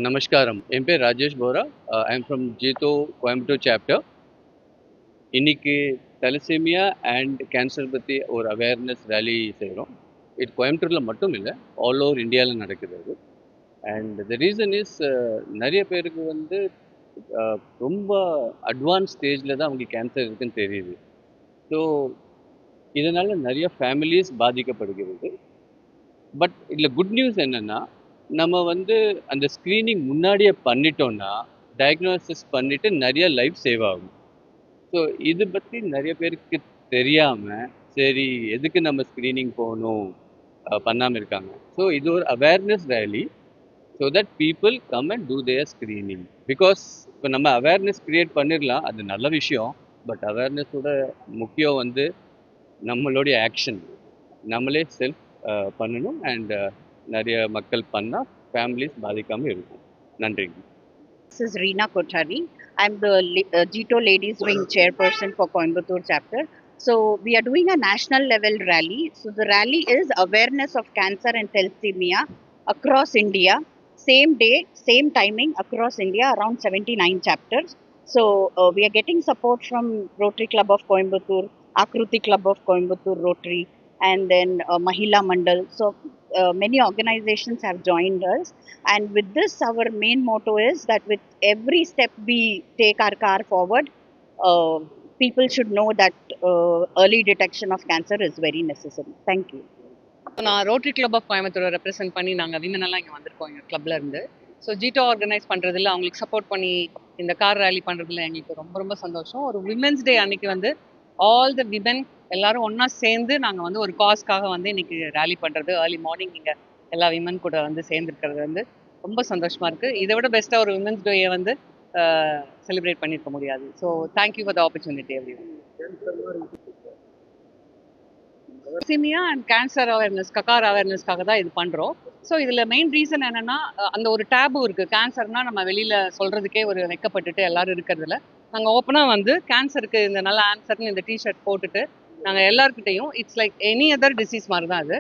நமஸ்காரம். என் பேர் Rajesh Bora. I am from Jito Coimbatore chapter. இன்னைக்கு தலசீமியா அண்ட் கேன்சர் பற்றி ஒரு அவேர்னஸ் ரேலி செய்கிறோம். இது கோயம்புத்தூரில் மட்டும் இல்லை, ஆல் ஓவர் இந்தியாவில் நடக்குது அது. அண்ட் த ரீசன் இஸ் நிறைய பேருக்கு வந்து ரொம்ப அட்வான்ஸ் ஸ்டேஜில் தான் அவங்களுக்கு கேன்சர் இருக்குன்னு தெரியுது. ஸோ இதனால் நிறைய ஃபேமிலிஸ் பாதிக்கப்படுகிறது. பட் இதில் குட் நியூஸ் என்னென்னா, நம்ம வந்து அந்த ஸ்க்ரீனிங் முன்னாடியே பண்ணிட்டோம்னா டயக்னோசிஸ் பண்ணிவிட்டு நிறைய லைஃப் சேவ் ஆகும். ஸோ இது பற்றி நிறைய பேருக்கு தெரியாமல் சரி எதுக்கு நம்ம ஸ்க்ரீனிங் போகணும் பண்ணாமல் இருக்காங்க. ஸோ இது ஒரு awareness rally so that people come and do their screening. Because இப்போ நம்ம அவேர்னஸ் க்ரியேட் பண்ணிடலாம், அது நல்ல விஷயம். பட் அவேர்னஸோட முக்கியம் வந்து நம்மளுடைய ஆக்ஷன். நம்மளே செல்ஃப் பண்ணணும் அண்ட் நிறைய மக்கள் பண்ணால் ஃபேமிலிஸ் பாதிக்காமல் இருக்கும். நன்றிங்க. This is Reena Kothari. I'm the GTO Ladies Wing Chairperson for Coimbatore chapter. So we are doing a national level rally. So the rally is awareness of cancer and thalassemia across India. Same day, same timing across India, around 79 chapters. So we are getting support from Rotary Club of Coimbatore, Akruti Club of Coimbatore Rotary, and then Mahila Mandal. So many organizations have joined us, and with this our main motto is that with every step we take our car forward, people should know that early detection of cancer is very necessary. Thank you. நான் rotary club of கோயம்புத்தூரை represent பண்ணி நாங்கள் women எல்லாம் இங்கே வந்திருக்கோம் எங்கள் கிளப்ல இருந்து. ஸோ ஜீட்டோ ஆர்கனைஸ் பண்ணுறதுல அவங்களுக்கு சப்போர்ட் பண்ணி இந்த கார் ரேலி பண்ணுறதுல எங்களுக்கு ரொம்ப ரொம்ப சந்தோஷம். ஒரு விமென்ஸ் டே அன்னைக்கு வந்து ஆல் த விமென் எல்லாரும் ஒன்றா சேர்ந்து நாங்கள் வந்து ஒரு காஸ்க்காக வந்து இன்னைக்கு ரேலி பண்ணுறது, ஏர்லி மார்னிங் இங்கே எல்லா விமன் கூட வந்து சேர்ந்துருக்கிறது வந்து ரொம்ப சந்தோஷமாக இருக்குது. இதை விட பெஸ்ட்டாக ஒரு விமென்ஸ் டேயை வந்து செலிப்ரேட் பண்ணியிருக்க முடியாது. So thank you for the opportunity everyone. Thalassemia and cancer awareness, கக்கார் அவேர்னஸ்க்காக தான் இது பண்ணுறோம். ஸோ இதில் மெயின் ரீசன் என்னென்னா, அந்த ஒரு டேபு இருக்குது. கேன்சர்னா நம்ம வெளியில் சொல்கிறதுக்கே ஒரு வெக்கப்பட்டுட்டு எல்லாரும் இருக்கிறதுல நாங்கள் ஓப்பனாக வந்து கேன்சருக்கு இந்த நல்ல ஆன்சர்னு இந்த டிஷர்ட் போட்டுட்டு நாங்கள் எல்லாருக்கிட்டையும் it's like any other disease மாதிரி தான் அது.